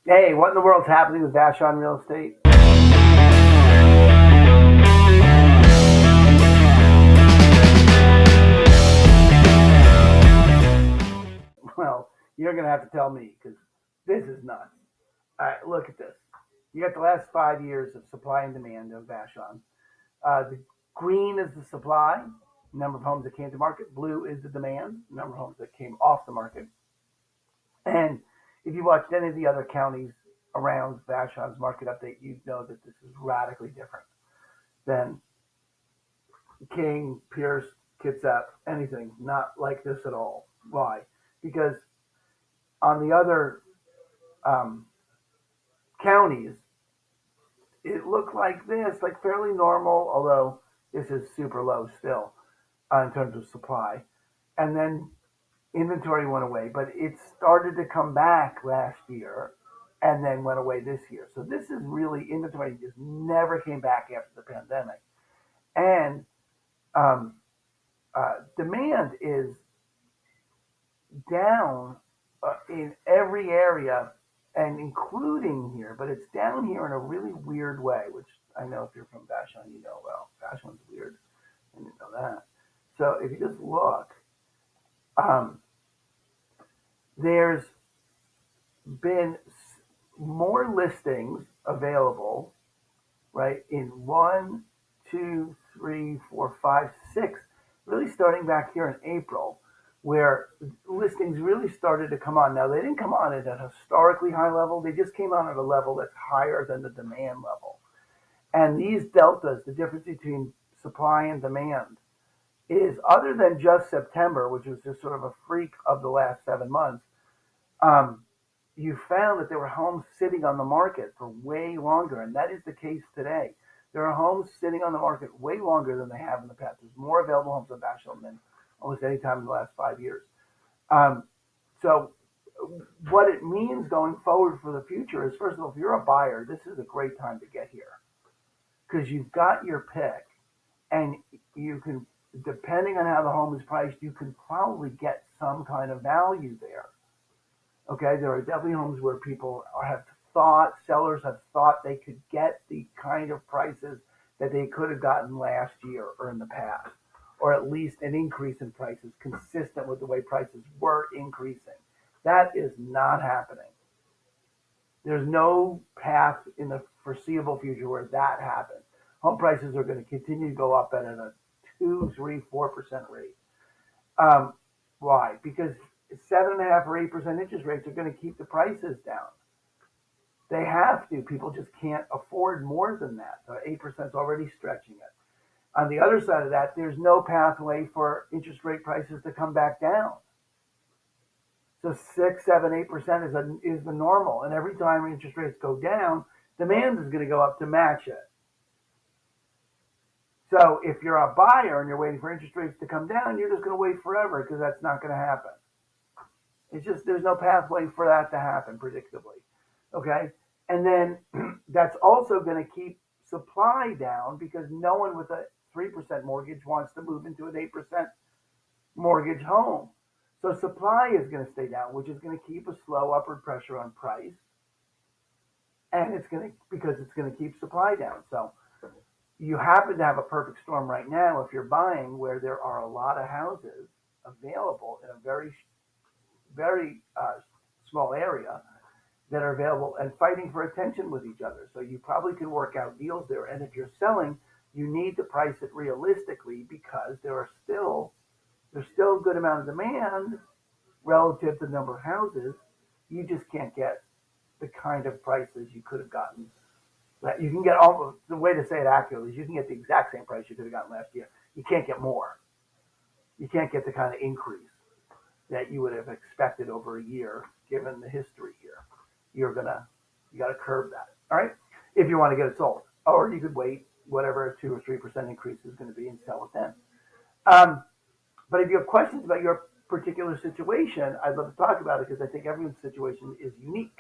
Hey, what in the world's happening with Vashon Real Estate? Well, you're going to have to tell me because this is nuts. All right, look at this. You got the last 5 years of supply and demand of Vashon. The green is the supply, number of homes that came to market. Blue is the demand, number of homes that came off the market. And if you watched any of the other counties around Vashon's market update, you'd know that this is radically different than King, Pierce, Kitsap, anything. Not like this at all. Why? Because on the other um, counties, it looked like this, like fairly normal, although this is super low still in terms of supply. And then inventory went away, but it started to come back last year and then went away this year. So this is really inventory just never came back after the pandemic. And um, demand is down in every area and including here, but it's down here in a really weird way, which I know if you're from Vashon, you know, well, Vashon's weird. I didn't know that. So if you just look, um, there's been more listings available, right, in one, two, three, four, five, six, really starting back here in April, where listings really started to come on. Now, they didn't come on at a historically high level, they just came on at a level that's higher than the demand level. And these deltas, the difference between supply and demand, is other than just September, which was just sort of a freak of the last 7 months, um, you found that there were homes sitting on the market for way longer, and that is the case today. There are homes sitting on the market way longer than they have in the past. There's more available homes on Vashon than almost any time in the last 5 years. Um, so, what it means going forward for the future is, first of all, if you're a buyer, this is a great time to get here because you've got your pick, and you can, depending on how the home is priced, you can probably get some kind of value there. Okay, there are definitely homes where people have thought, sellers have thought they could get the kind of prices that they could have gotten last year or in the past, or at least an increase in prices consistent with the way prices were increasing. That is not happening. There's no path in the foreseeable future where that happens. Home prices are going to continue to go up at a 2, 3, 4% rate. Um, why? Because 7.5 or 8% interest rates are going to keep the prices down. They have to. People just can't afford more than that. So 8% is already stretching it. On the other side of that, there's no pathway for interest rate prices to come back down. So 6, 7, 8% is the normal. And every time interest rates go down, demand is going to go up to match it. So if you're a buyer and you're waiting for interest rates to come down, you're just going to wait forever because that's not going to happen. It's just there's no pathway for that to happen predictably. Okay? And then that's also going to keep supply down because no one with a 3% mortgage wants to move into an 8% mortgage home. So supply is going to stay down, which is going to keep a slow upward pressure on price. And it's going to, because it's going to keep supply down. So you happen to have a perfect storm right now if you're buying where there are a lot of houses available in a very small area that are available and fighting for attention with each other. So you probably can work out deals there. And if you're selling, you need to price it realistically because there's still a good amount of demand relative to the number of houses. You just can't get the kind of prices you could have gotten. You can get almost, the way to say it accurately is you can get the exact same price you could have gotten last year. You can't get more. You can't get the kind of increase that you would have expected over a year, given the history here. You got to curb that. All right, if you want to get it sold, or you could wait whatever a 2 or 3% increase is going to be and sell it then. Um, but if you have questions about your particular situation, I'd love to talk about it because I think everyone's situation is unique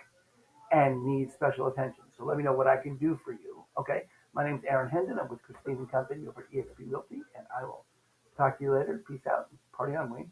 and needs special attention. So let me know what I can do for you. Okay, my name's Aaron Hendon. I'm with Christine and Company over at eXp Realty, and I will talk to you later. Peace out. Party on, Wayne.